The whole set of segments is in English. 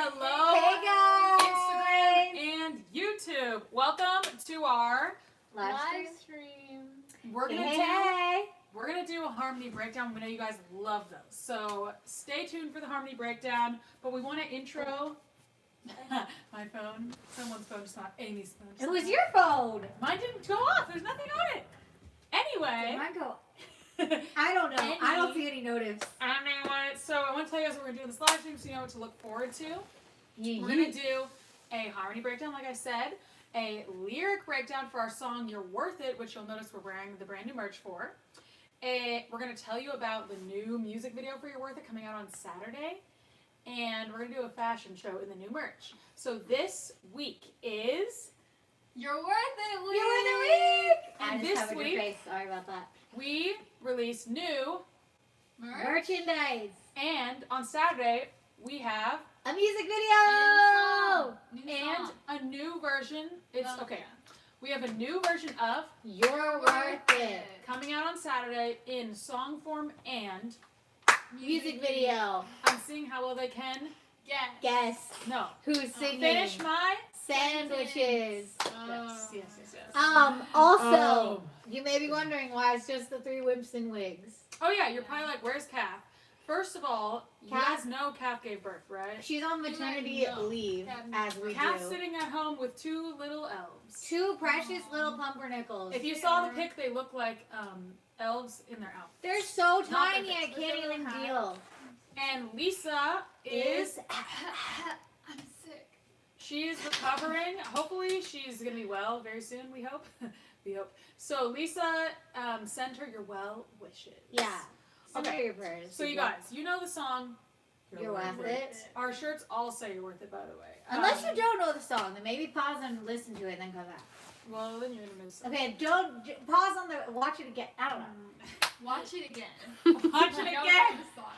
Hello, hey guys! Instagram and YouTube. Welcome to our live stream. We're gonna do a harmony breakdown. We know you guys love those, so stay tuned for the harmony breakdown. But we want to intro my phone. Someone's phone, just not Amy's phone. It was your phone. Mine didn't go off. There's nothing on it. Anyway. Did mine go? I don't know. I don't see any notice. Anyway, so I want to tell you guys what we're going to do in this live stream so you know what to look forward to. We're going to do a harmony breakdown, like I said, a lyric breakdown for our song You're Worth It, which you'll notice we're wearing the brand new merch for. We're going to tell you about the new music video for You're Worth It coming out on Saturday. And we're going to do a fashion show in the new merch. So this week is... You're Worth It Week! You're Worth It Week! And this week, sorry about that. We release new merchandise. And on Saturday, we have a music video and a new version. We have a new version of You're Worth It coming out on Saturday in song form and music video. I'm seeing how well they can guess. No. Who's singing? Finish my sandwiches. Yes. Also, you may be wondering why it's just the three wimps in wigs. Oh yeah, you're probably like, where's Kath? First of all, you guys know Kath gave birth, right? She's on maternity leave, as we Kath's do. sitting at home with two little elves. Two precious little pumpernickels. If you saw the pic, they look like elves in their outfits. They're so tiny, I can't even deal. And Lisa is... I'm sick. She's recovering. Hopefully, she's going to be well very soon, we hope. We hope. So, Lisa, send her your well wishes. Yeah. Okay. Send her your prayers. So, you guys, you know the song. You're Worth It. Our shirts all say You're Worth It, by the way. Unless you don't know the song, then maybe pause and listen to it and then come back. Well, then you're going to miss it. Okay, don't pause on the watch it again. I don't know. Watch it again. Watch it Don't again. know the song.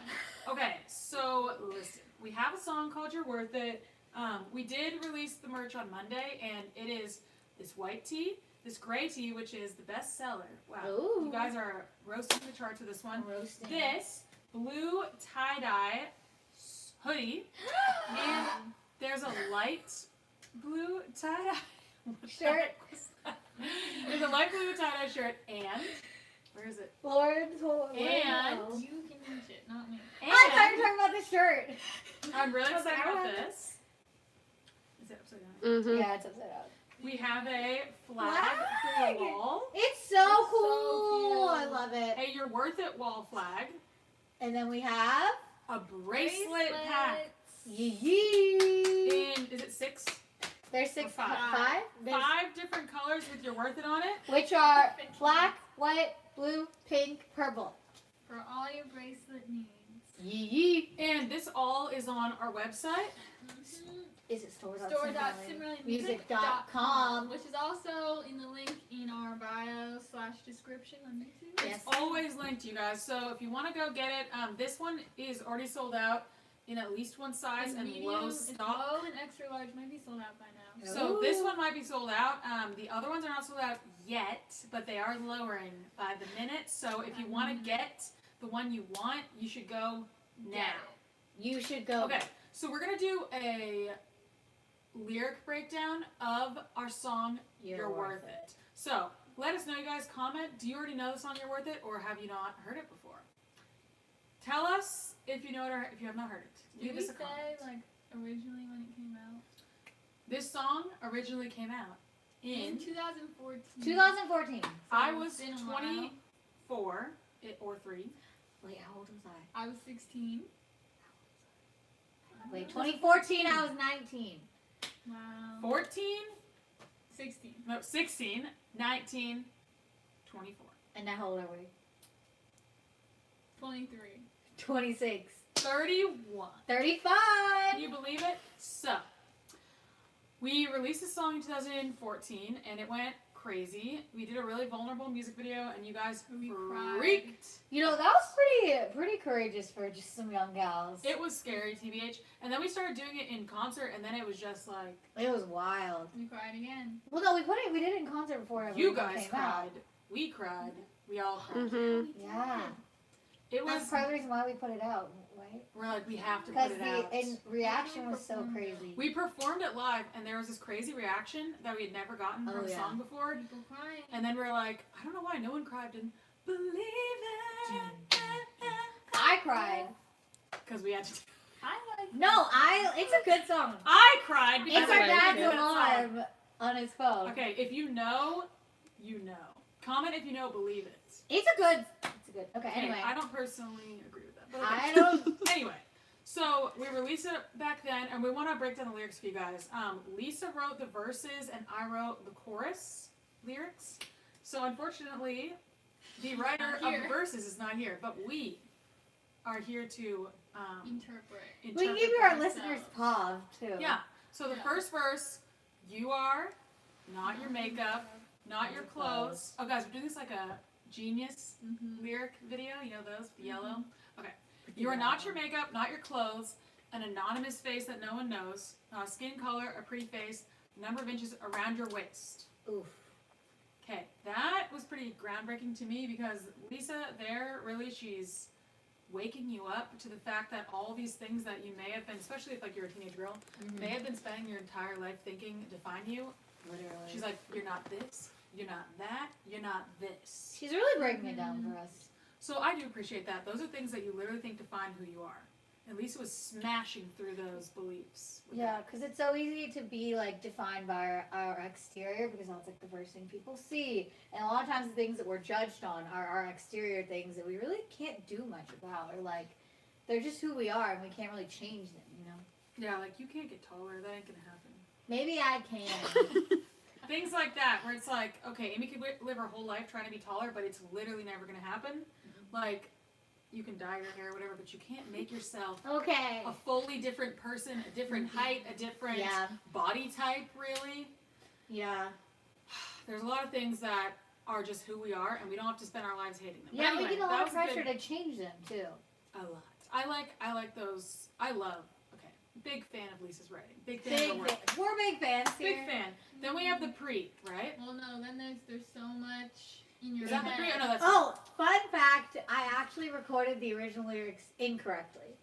Okay, so listen. We have a song called You're Worth It. We did release the merch on Monday, and it is this white tee, this gray tee, which is the best seller. Wow. Ooh. You guys are roasting the charts with this one. Roasting. This blue tie-dye hoodie, and there's a light blue tie-dye shirt. There's a light blue tie-dye shirt, and where is it? Lauren's You can finish it, not me. I thought you were talking about the shirt. I'm really excited about this. Is it upside down? Mm-hmm. Yeah, it's upside down. We have a flag for the wall. It's so cool. so I cute. love it. A You're Worth It wall flag. And then we have A bracelet pack. yee. In, is it 6? There's 6, Or 5? 5. There's, 5 different colors with You're Worth It on it. which are black, white, blue, pink, purple. For all your bracelet needs. Yee. And this all is on our website. Is it store.cimorellimusic.com, which is also in the link in our bio/description on YouTube. Yes. It's always linked, you guys. So if you want to go get it, this one is already sold out in at least one size and low It's stock. low and extra large might be sold out by now. So this one might be sold out. The other ones are not sold out yet, but they are lowering by the minute. So if you want to get the one you want, you should go now. You should go. Okay, so we're going to do a lyric breakdown of our song, You're Worth It. So let us know, you guys. Comment. Do you already know the song You're Worth It, or have you not heard it before? Tell us if you know it or if you have not heard it. Did we Leave us a comment. say, like, originally when it came out? This song originally came out in 2014. 2014. I So was it's been a 24 or 3. Wait, how old was I? I was 16. Wait, 2014, I was 19. Wow. 14, 16. no, 16, 19, 24. And now how old are we? 23. 26. 31. 35. Can you believe it? So, we released this song in 2014, and it went crazy. We did a really vulnerable music video, and you guys We cried. freaked. You know, that was pretty courageous for just some young gals. It was scary, TBH. And then we started doing it in concert, and then it was just like... It was wild. We cried again. Well, no, we did it in concert before You it guys came cried. out. We cried. We all cried. Mm-hmm. Yeah. It That's was... part of the reason why we put it out. Why right? We're like, we have to Because put it out. the reaction was so crazy. We performed it live, and there was this crazy reaction that we had never gotten from a song before. People crying. And then we're like, I don't know why no one cried and believe it. I cried. Because we had to. It's a good song. I cried because It's our I dad's hated that song. alarm on his phone. Okay, if you know, you know. Comment if you know, believe it. It's a good. Okay, Okay, anyway. I don't personally agree with that. But I okay. don't. Anyway, so we released it back then, and we want to break down the lyrics for you guys. Lisa wrote the verses, and I wrote the chorus lyrics. So unfortunately, the writer of the verses is not here, but we are here to Interpret. We can give you our listeners pause too. Yeah. So the first verse, you are not your makeup, not your clothes. Oh, guys, we're doing this like a Genius lyric video. You know those? The yellow? Okay. You are not your makeup, not your clothes, an anonymous face that no one knows, not a skin color, a pretty face, number of inches around your waist. Oof. Okay, that was pretty groundbreaking to me because Lisa there, really, she's waking you up to the fact that all these things that you may have been, especially if like you're a teenage girl, may have been spending your entire life thinking define you. Literally. She's like, you're not this, you're not that, you're not this. She's really breaking it down for us. So I do appreciate that. Those are things that you literally think define who you are. And Lisa was smashing through those beliefs. Yeah, because it's so easy to be like defined by our exterior because that's like the first thing people see. And a lot of times the things that we're judged on are our exterior things that we really can't do much about. Or like, they're just who we are and we can't really change them, you know? Yeah, like you can't get taller. That ain't gonna happen. Maybe I can. Things like that, where it's like, okay, Amy could live her whole life trying to be taller, but it's literally never gonna happen. Like, you can dye your hair or whatever, but you can't make yourself Okay. a fully different person, a different height, a different body type, really. Yeah. There's a lot of things that are just who we are, and we don't have to spend our lives hating them. Yeah, But anyway, we get a lot of that was pressure good. to change them too. A lot. I like those. I love. Okay, big fan of Lisa's writing. Big fan of her work. We're big fans here. Big fan. Then we have the pre, right? Well, no, then there's so much in your Is that the head. pre? Oh no, that's. Oh, fun fact, I actually recorded the original lyrics incorrectly.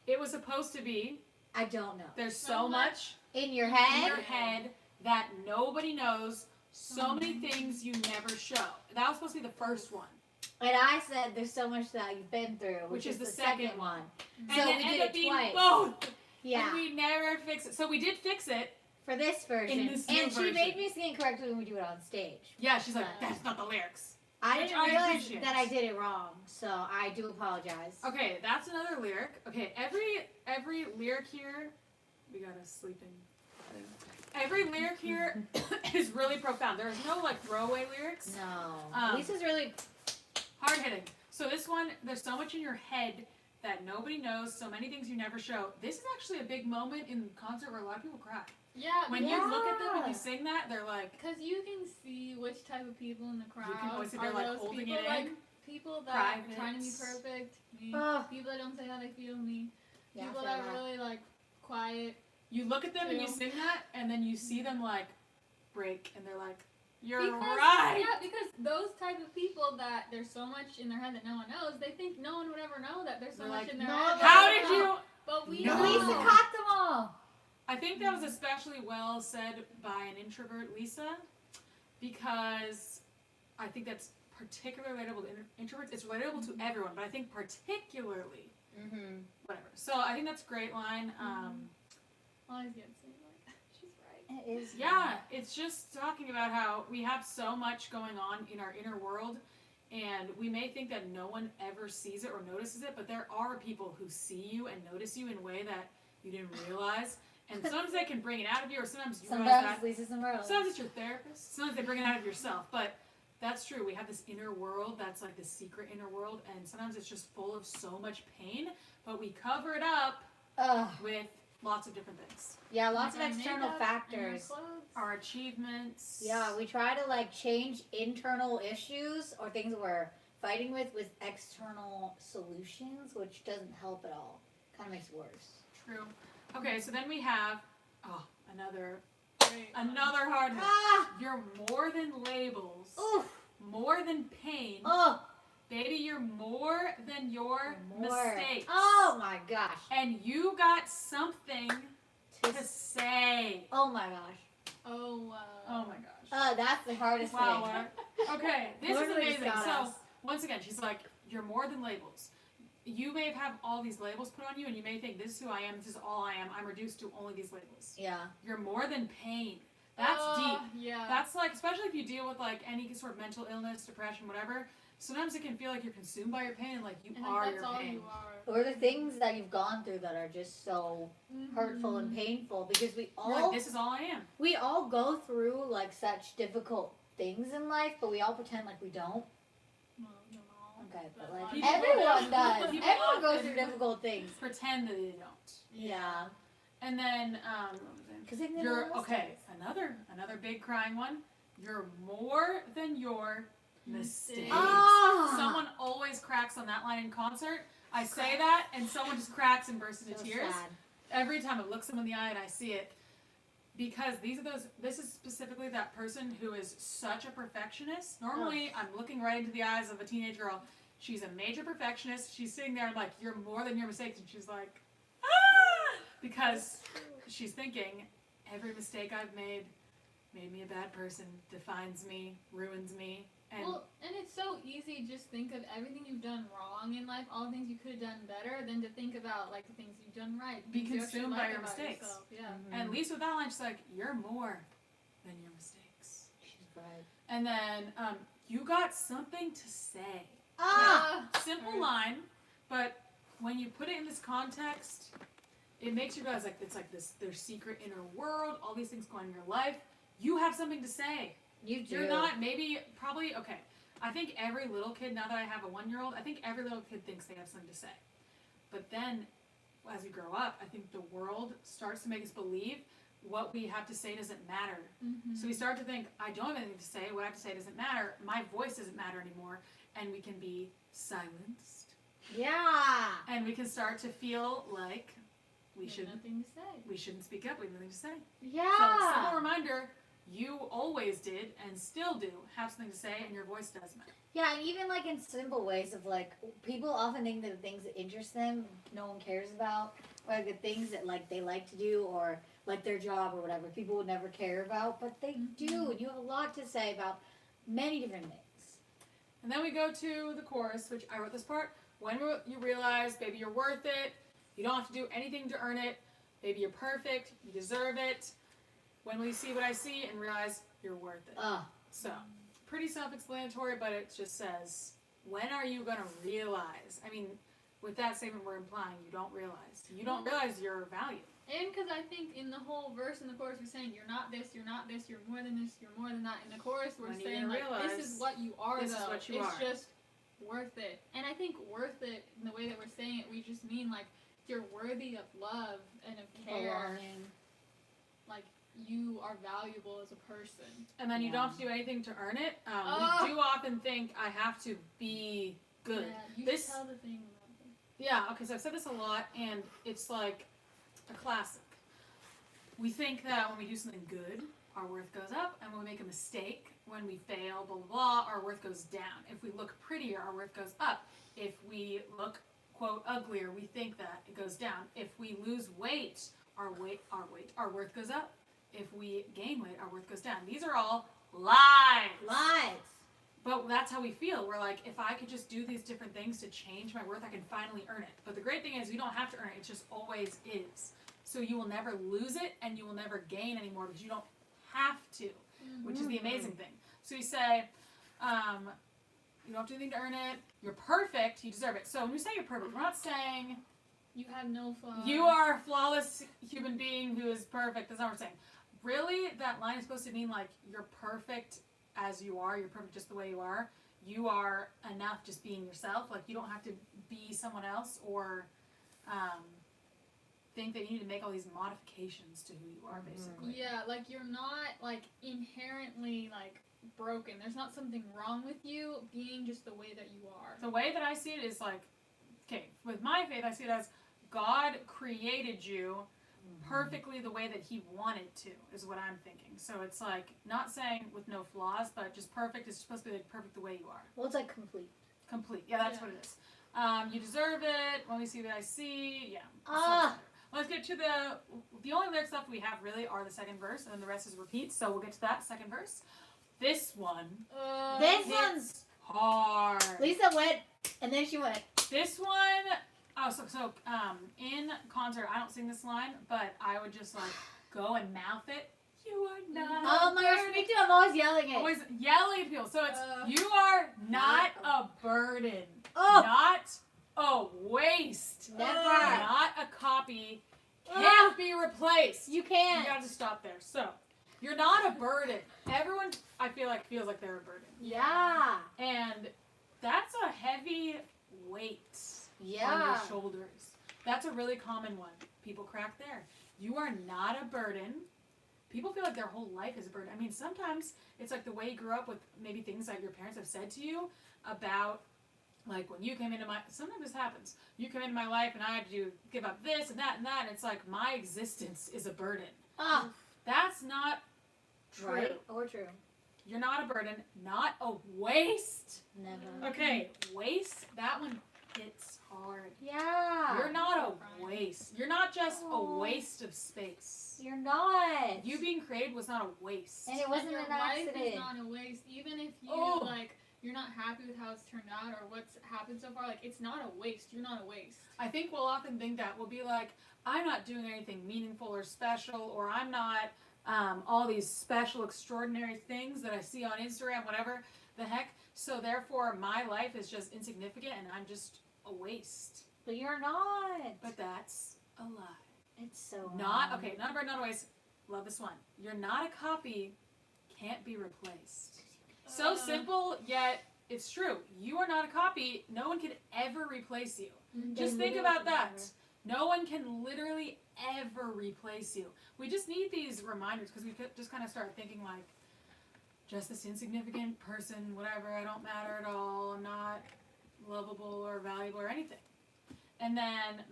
It was supposed to be. I don't know. There's so much in your in head? your head that nobody knows. So many things you never show. That was supposed to be the first one. And I said there's so much that you've been through, which is the second one. And So then we ended did up it being twice. both. Yeah. And we never fixed it. So we did fix it. For this version. In this new and she version. made me sing it correctly when we do it on stage. Yeah, she's like, But- that's not the lyrics. I Which didn't I realize appreciate. that I did it wrong, so I do apologize. Okay, that's another lyric. Okay, every lyric here, we got a sleeping. Every lyric here is really profound. There's no like throwaway lyrics. No. Lisa's really Hard hitting. So this one, there's so much in your head that nobody knows, so many things you never show. This is actually a big moment in concert where a lot of people cry. Yeah, When you look at them and you sing that, they're like, because you can see which type of people in the crowd You can always see are they're, like, those holding people, it in. like people that are trying to be Privates. perfect. Me. Ugh. People that don't say how they feel. Me. Yeah, People I that feel are really like quiet. you look at them and you True. sing that, and then you see them like break, and they're like, you're Because, right. Yeah, because those type of people that there's so much in their head that no one knows, they think no one would ever know that there's so They're much like, in their "No, head. How that did they you? don't." But we No. know. Lisa caught them all. I think that was especially well said by an introvert, Lisa, because I think that's particularly relatable to introverts. It's relatable to everyone, but I think particularly, whatever. So I think that's a great line. Always get to say like, she's right. It is. Yeah, it's just talking about how we have so much going on in our inner world, and we may think that no one ever sees it or notices it, but there are people who see you and notice you in a way that you didn't realize. And sometimes they can bring it out of you, or sometimes you realize that. Sometimes Lisa Cimorelli. Sometimes it's your therapist. Sometimes they bring it out of yourself. But that's true. We have this inner world that's like the secret inner world, and sometimes it's just full of so much pain, but we cover it up Ugh. with lots of different things. Yeah, lots of Like our external makeup and our factors. clothes. Our achievements. Yeah, we try to like change internal issues or things that we're fighting with external solutions, which doesn't help at all. Kind of makes it worse. True. Okay, so then we have another Great. hard one. Ah! You're more than labels, Oof! more than pain, Oh! Baby, you're more than your mistakes. Oh my gosh. And you got something to say. Oh my gosh. Oh, wow. Oh my gosh. That's the hardest Wow. Okay, this is Totally amazing. got So, us. once again, she's like, you're more than labels. You may have all these labels put on you, and you may think, this is who I am, this is all I am. I'm reduced to only these labels. Yeah. You're more than pain. That's deep. Yeah. That's like, especially if you deal with like any sort of mental illness, depression, whatever. Sometimes it can feel like you're consumed by your pain, and like you and are that's your all pain. you are. Or the things that you've gone through that are just so hurtful and painful, because You're like, this is all I am. we all go through like such difficult things in life, but we all pretend like we don't. Well, not all, Okay, but a lot like of everyone people does. People Everyone goes often through difficult things. Pretend that they don't. Yeah. And then, Because you're okay. Another big crying one. You're more than your mistakes. Ah. Someone always cracks on that line in concert. I say that, and someone just cracks and bursts into So tears. sad. Every time I look someone in the eye and I see it, because this is specifically that person who is such a perfectionist. Normally, I'm looking right into the eyes of a teenage girl. She's a major perfectionist. She's sitting there and I'm like, you're more than your mistakes. And she's like, ah! Because she's thinking, every mistake I've made me a bad person, defines me, ruins me. And and it's so easy just think of everything you've done wrong in life, all the things you could have done better, than to think about like the things you've done right. Be things you actually consumed by like your about mistakes. yourself. Yeah. And at least with that line, she's like, you're more than your mistakes. She's right. And then, you got something to say. Ah. Simple line, but when you put it in this context, it makes you realize like it's like this their secret inner world, all these things going on in your life. You have something to say. You do. You're not probably okay. I think every little kid, now that I have a 1-year-old, I think every little kid thinks they have something to say. But then as we grow up, I think the world starts to make us believe what we have to say doesn't matter. Mm-hmm. So we start to think, I don't have anything to say, what I have to say doesn't matter, my voice doesn't matter anymore, and we can be silenced. Yeah. And we can start to feel like we shouldn't nothing to say. we shouldn't speak up, we have nothing to say. Yeah. So simple reminder, you always did and still do have something to say, and your voice does matter. Yeah, and even like in simple ways of like, people often think that the things that interest them no one cares about, or like the things that like they like to do, or like their job or whatever, people would never care about, but they do, and you have a lot to say about many different things. And then we go to the chorus, which I wrote this part. When you realize, baby, you're worth it. You don't have to do anything to earn it. Baby, you're perfect. You deserve it. When will you see what I see and realize you're worth it? So, pretty self-explanatory, but it just says, when are you going to realize? I mean, with that statement, we're implying you don't realize. You don't realize your value. And because I think in the whole verse and the chorus, we're saying you're not this, you're not this, you're more than this, you're more than that. In the chorus, we're When you saying like realize this is what you are. this is though. what you it's are. just worth it. And I think worth it in the way that we're saying it, we just mean like you're worthy of love and of care. Belonging. Like you are valuable as a person. And then you don't have to do anything to earn it. We do often think I have to be good. Yeah, you This- should tell the thing about them. Yeah, okay, so I've said this a lot, and it's like a classic. We think that when we do something good, our worth goes up, and when we make a mistake, when we fail, blah, blah, blah, our worth goes down. If we look prettier, our worth goes up. If we look, quote, uglier, we think that it goes down. If we lose weight, our worth goes up. If we gain weight, our worth goes down. These are all lies. Lies. But that's how we feel. We're like, if I could just do these different things to change my worth, I can finally earn it. But the great thing is you don't have to earn it. It just always is. So you will never lose it, and you will never gain anymore because you don't have to, which is the amazing thing. So you say, you don't have to do anything to earn it. You're perfect. You deserve it. So when we say you're perfect, we're not saying You have no flaws. you are a flawless human being who is perfect. That's not what we're saying. Really, that line is supposed to mean like you're perfect as you are. You're perfect just the way you are. You are enough just being yourself. Like you don't have to be someone else or think that you need to make all these modifications to who you are, basically. Yeah, like you're not like inherently like broken. There's not something wrong with you being just the way that you are. The way that I see it is like, okay, with my faith, I see it as God created you perfectly the way that he wanted to, is what I'm thinking. So it's like, not saying with no flaws, but just perfect is supposed to be like perfect the way you are. Well, it's like complete. Complete. Yeah, that's Yeah. what it is. You deserve it. Let me see what I see. Yeah. Ah. Let's get to the only lyric stuff we have really are the second verse, and then the rest is repeats. So we'll get to that second verse. This one. This hits one's hard. Lisa went, and then she went. This one. Oh, so in concert, I don't sing this line, but I would just like go and mouth it. You are not. Oh my gosh, me too. I'm always yelling it. Always yelling at people. So it's you are not a burden. Oh. Not a waste. Never. Not a copy. Can't be replaced. You can't. You gotta stop there. So you're not a burden. Everyone, I feel like, feels like they're a burden. Yeah. And that's a heavy weight on Yeah. your shoulders. That's a really common one. People crack there. You are not a burden. People feel like their whole life is a burden. I mean, sometimes it's like the way you grew up with maybe things that your parents have said to you about, like, when you came into my, sometimes this happens. You come into my life and I had to give up this and that and that, and it's like my existence is a burden. Oh, That's not true. right or true. You're not a burden, not a waste. Never. Okay, waste, that one hits hard. Yeah. You're not a waste. You're not just a waste of space. You're not. You being created was not a waste. And it wasn't your an life accident. is not a waste. Even if you like you're not happy with how it's turned out or what's happened so far, like it's not a waste. You're not a waste. I think we'll often think that. We'll be like, I'm not doing anything meaningful or special, or I'm not all these special, extraordinary things that I see on Instagram, whatever the heck. So therefore, my life is just insignificant and I'm just a waste. But you're not. But that's a lie. It's so Not, hard. okay, not a bird, not a waste. Love this one. You're not a copy, can't be replaced. So simple, yet it's true. You are not a copy. No one can ever replace you. Just think about that. No one can literally ever replace you. We just need these reminders because we could just kind of start thinking like, just this insignificant person, whatever, I don't matter at all, I'm not lovable or valuable or anything. And then,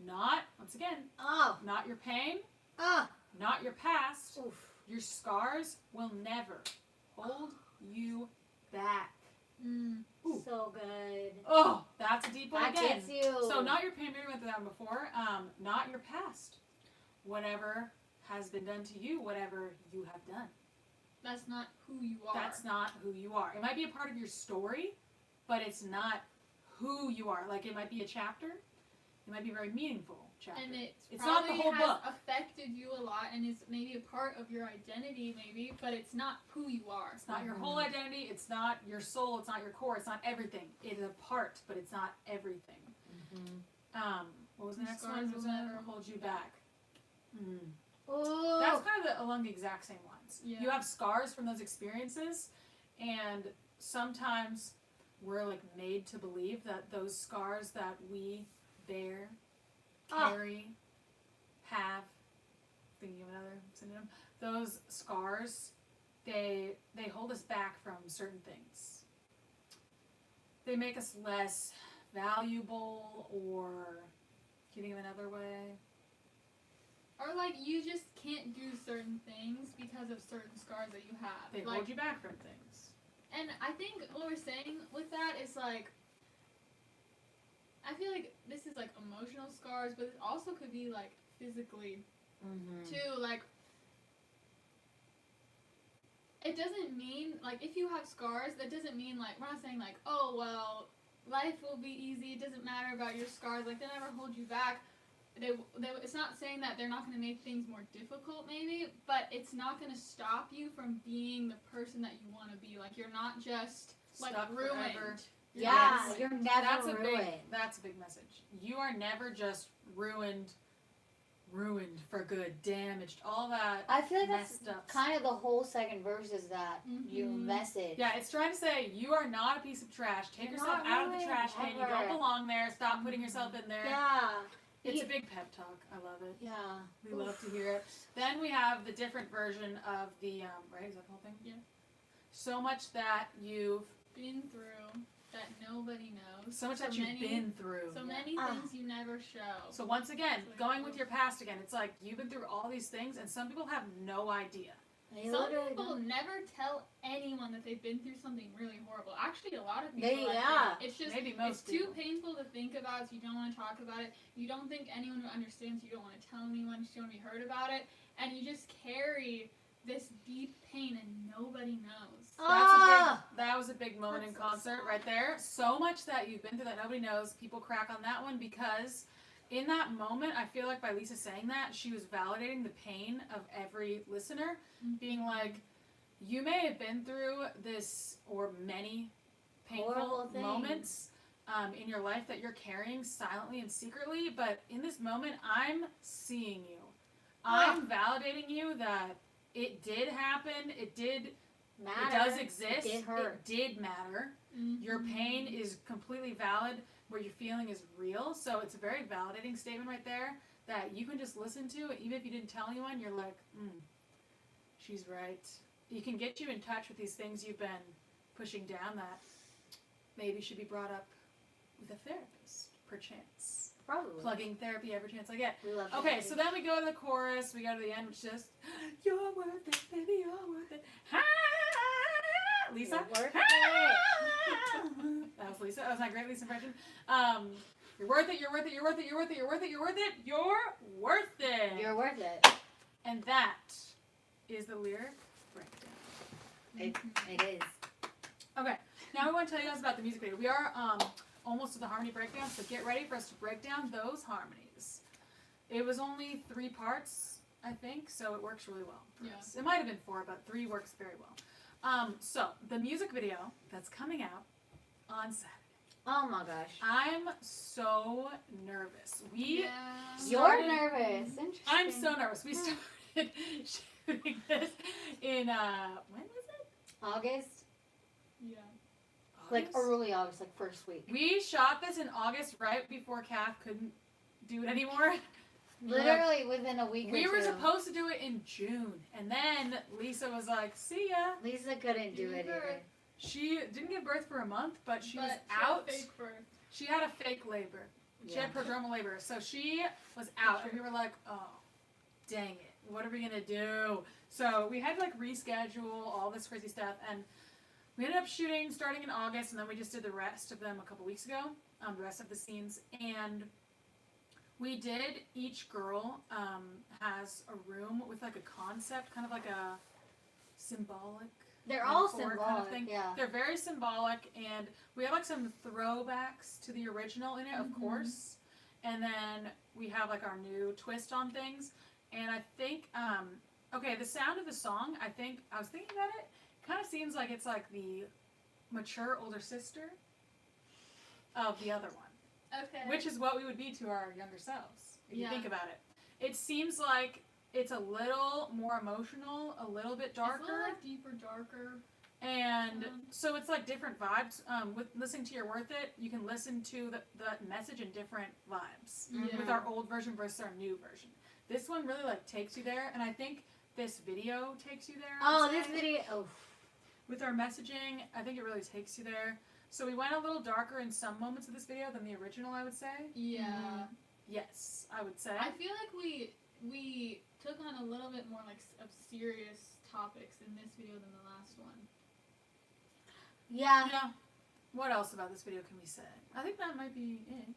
not, once again, Oh. not your pain, Oh. not your past. Oof. Your scars will never hold you back. Ooh. So good. Oh, that's a deep one That again. gets you. So not your pain, maybe we went through that one before. Not your past. Whatever has been done to you, whatever you have done. That's not who you are. That's not who you are. It might be a part of your story, but it's not who you are. Like it might be a chapter. It might be a very meaningful chapter. And it's not the whole has book. affected you a lot and is maybe a part of your identity maybe, but it's not who you are. It's not your whole identity. It's not your soul. It's not your core. It's not everything. It is a part, but it's not everything. What was the next Scars one? will Was never never hold you back. Ooh. That's kind of along the exact same lines. Yeah. You have scars from those experiences, and sometimes we're like made to believe that those scars that we bear, carry, have, thinking of another synonym, those scars, they hold us back from certain things. They make us less valuable, or can you think of another way? Or like you just can't do certain things because of certain scars that you have. They like, hold you back from things. And I think what we're saying with that is like, I feel like this is like emotional scars, but it also could be like physically too. Like, it doesn't mean like if you have scars, that doesn't mean like we're not saying like, oh well, life will be easy. It doesn't matter about your scars. Like they never hold you back. It's not saying that they're not going to make things more difficult, maybe, but it's not going to stop you from being the person that you want to be. Like you're not just like Stuck ruined. forever. Yeah, Yes. you're never That's a ruined. that's a big message. You are never just ruined for good, damaged, all that. I feel like that's messed up. kind of the whole second verse is that you message. Yeah, it's trying to say you are not a piece of trash. Take You're yourself not out of the ruined, trash can. You ever. don't belong there. Stop putting yourself in there. Yeah. It's a big pep talk. I love it. Yeah. We love to hear it. Then we have the different version of the right. Is that the whole thing? Yeah. So much that you've Been through that nobody knows. so much that you've been through. So many things you never show. So once again, going with your past again, it's like you've been through all these things, and some people have no idea. Some people never tell anyone that they've been through something really horrible. Actually, a lot of people it's just it's too painful to think about, so you don't want to talk about it. You don't think anyone understands, you don't want to tell anyone, you don't want to be heard about it, and you just carry this deep pain and nobody knows. That was a big moment in concert right there. So much that you've been through that nobody knows. People crack on that one because in that moment, I feel like by Lisa saying that, she was validating the pain of every listener, being like, you may have been through this or many painful moments in your life that you're carrying silently and secretly, but in this moment, I'm seeing you. I'm validating you that it did happen. It did matter. It does exist. It did hurt. It did matter. Mm-hmm. Your pain is completely valid. What you're feeling is real. So it's a very validating statement right there that you can just listen to. Even if you didn't tell anyone, you're like, she's right. It can get you in touch with these things you've been pushing down that maybe should be brought up with a therapist, perchance. Probably. Plugging therapy every chance I get. We love okay, therapy. So then we go to the chorus. We go to the end, which is just, you're worth it, baby, you're worth it. Lisa? You're worth it. That was Lisa. That was my great Lisa impression. You're worth it, you're worth it, you're worth it, you're worth it, you're worth it, you're worth it, you're worth it. You're worth it. And that is the lyric breakdown. It is. Okay, now we want to tell you guys about the music video. We are almost to the harmony breakdown, so get ready for us to break down those harmonies. It was only 3 parts, I think, so it works really well for us. It might have been 4, but 3 works very well. So, the music video that's coming out on Saturday. Oh my gosh. I'm so nervous. You're nervous. Interesting. I'm so nervous. We started shooting this in, when was it? August? Yeah. Like early August, like first week. We shot this in August right before Kath couldn't do it anymore. Literally within a week or two. We were supposed to do it in June. And then Lisa was like, see ya. Lisa couldn't do it either. She didn't give birth for a month, but she was out. Had fake birth. She had a fake labor. She had prodromal labor. So she was out. And we were like, oh, dang it. What are we going to do? So we had to like reschedule all this crazy stuff. And we ended up shooting starting in August, and then we just did the rest of them a couple weeks ago, the rest of the scenes. And we did, each girl has a room with like a concept, kind of like a symbolic. They're all symbolic, kind of thing. Yeah. They're very symbolic, and we have like some throwbacks to the original in it, of course. And then we have like our new twist on things. And I think, okay, the sound of the song, I was thinking about it, kind of seems like it's like the mature older sister of the other one. Okay. Which is what we would be to our younger selves, if you think about it. It seems like it's a little more emotional, a little bit darker. It's a little like deeper, darker. And so it's like different vibes. With listening to You're Worth It, you can listen to the message in different vibes. Yeah. With our old version versus our new version. This one really like takes you there, and I think this video takes you there. This video. Oh. With our messaging, I think it really takes you there. So we went a little darker in some moments of this video than the original, I would say. Yeah. Yes, I would say. I feel like we took on a little bit more like of serious topics in this video than the last one. Yeah. Yeah. What else about this video can we say? I think that might be it.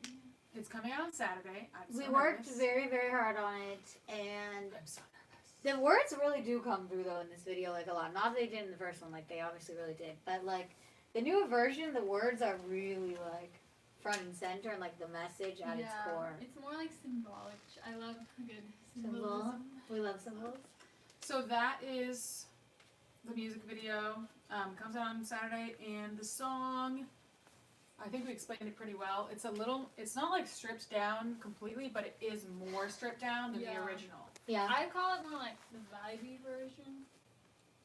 Yeah. It's coming out on Saturday. We worked very, very hard on it, and I'm so nervous. The words really do come through though in this video like a lot. Not that they did in the first one, like they obviously really did, but like the newer version, the words are really like front and center and like the message at its core. It's more like symbolic. I love good symbolism. We love symbols. So that is the music video. Comes out on Saturday, and the song, I think we explained it pretty well. It's not like stripped down completely, but it is more stripped down than the original. Yeah. I call it more like the vibey version.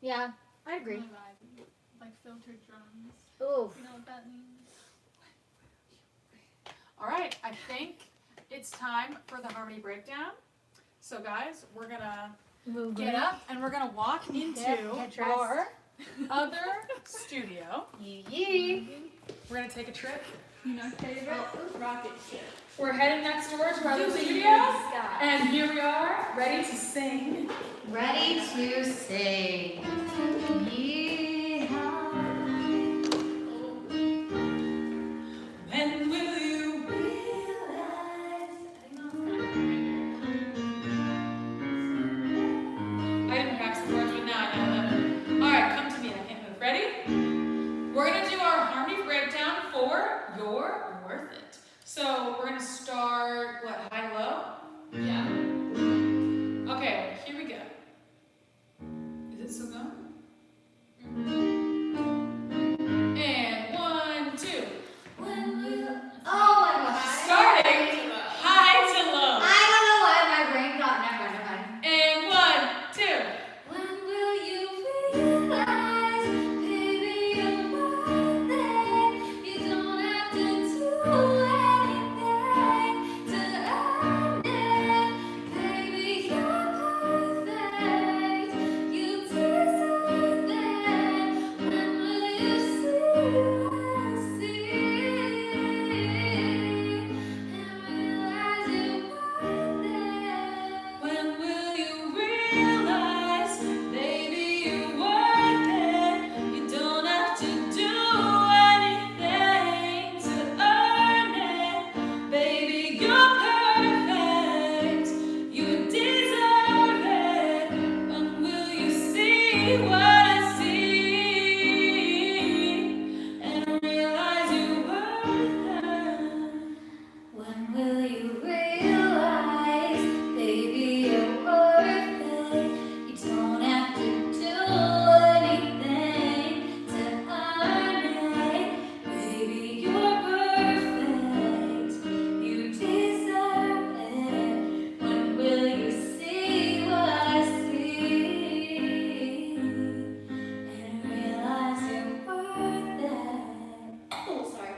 Yeah, I agree. More vibey. Like filtered drums. Oof. You know what that means? Alright, I think it's time for the harmony breakdown. So guys, we're gonna get up and we're gonna walk into our other studio. Yee. We're gonna take a trip in our favorite rocket ship. We're heading next door to our other studio, and here we are, ready to sing Ready to sing. Yeehaw. When will you Realize. I didn't practice the words, but now I know them. Alright, come to me. I can't move. Ready? We're going to do our harmony breakdown for You're Worth It. So we're going to start, what, high, low? Yeah. Okay, here we go. Is it still going? And 1, 2. When will. Oh my gosh. Starting high to low. I don't know why my brain got never mind. And 1, 2. When will you realize, baby, you're worth it? You don't have to do anything to earn it. Baby, you're perfect. You deserve it. When will you see what I see? And realize you're worth it. When will you realize, baby, you're worth it? You don't have to do anything to earn it. Baby, you're perfect. You deserve it. When will you see what I see? And realize you're worth it. When will you realize, baby, you're worth it? You don't have to do anything to earn it. Baby, you're perfect. You deserve it. When will you see what I see? And realize you're worth it. Oh, sorry.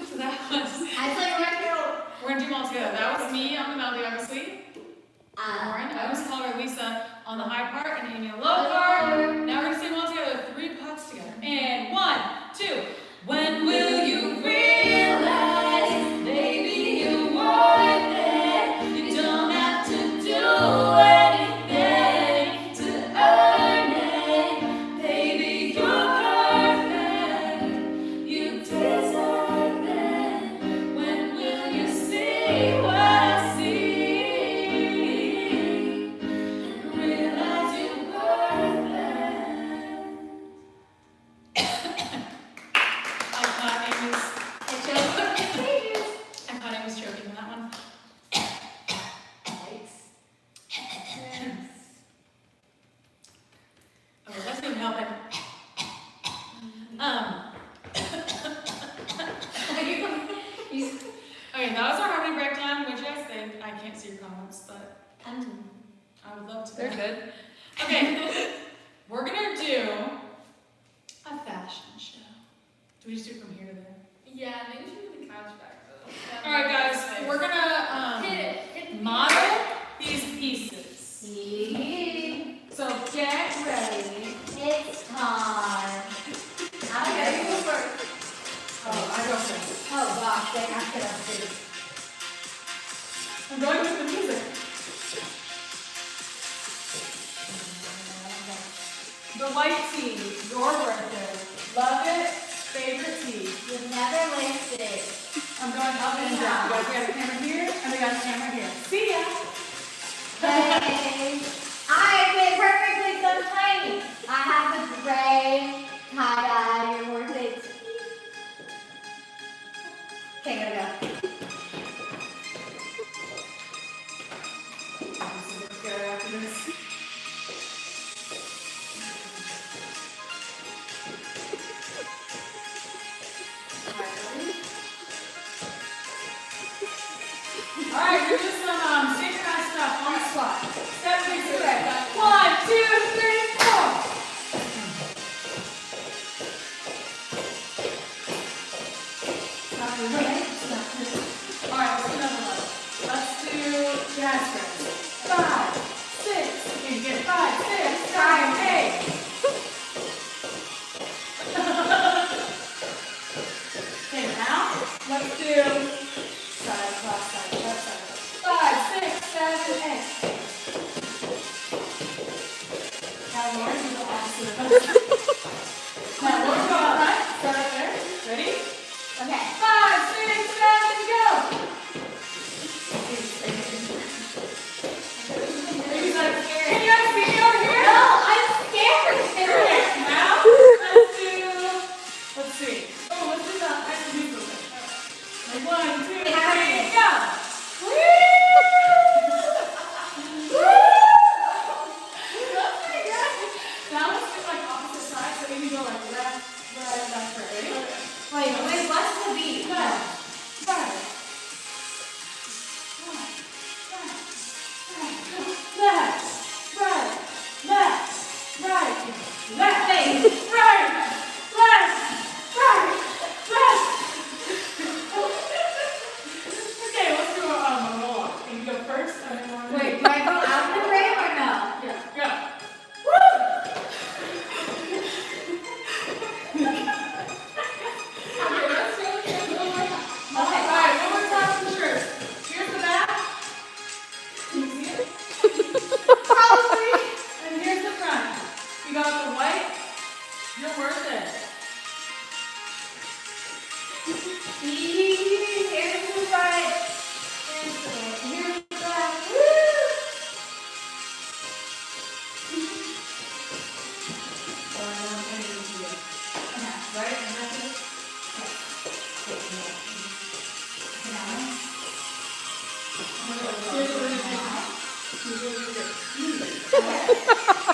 So that was. I played right now. We're gonna do them all together. That was me on the melody, obviously. Lauren, I was calling Lisa on the high part and Amy on the low part. Now we're gonna sing them all together, 3 parts together. And 1, 2. When will you realize, baby, you're worth it? You don't have to do anything to earn it. Baby, you're perfect. You deserve it. When will you see what I see? And realize you're worth it. I caught Amy's choking on that one. Okay, that's gonna help it. Okay, that was our harmony breakdown. What do you guys think? I can't see your comments, but I would love to. They're good. Okay, we're gonna do a fashion show. Do we just do it from here to there? Yeah, maybe we should move the couch back though. All right, guys, we're gonna Hit it. model these pieces. So get ready. It's time. Okay, you go first. Oh, I go first. Oh gosh, they have to do. I'm going with the music. The white tea, your birthday. Love it, favorite tea. You've never wasted. I'm going up and down. Guys, we got a camera here, and we got a camera here. See ya! Hey, I fit perfectly so tiny. I have a gray tie-dye. You're worth it. Okay, gotta go. Let's get her after this. Alright, we're doing some stage Now, we'll go up front. Start up there. Ready? Okay. 5, 6, 7, go! Are you guys scared? Can you guys see me over here? No, I'm scared. Okay, now, let's see. Oh, let's do the High School Musical thing. 1, 2, 3, go! That's pretty good. Now let's do like opposite sides, so we can go like left, right, ready? Wait, what's the beat? Right. Okay, let's do a roll-up. Can you go first? And then one. Wait, do I go out of the frame or no? Yeah, go. Okay, let's go one more time. Okay. All right, one more time for sure. Here's the back. Can you see it? Probably. And here's the front. You got the white. You're worth it. Here's the front. Here's the back. Woo! Right? And that's it? Here's what it is. Here's what it is.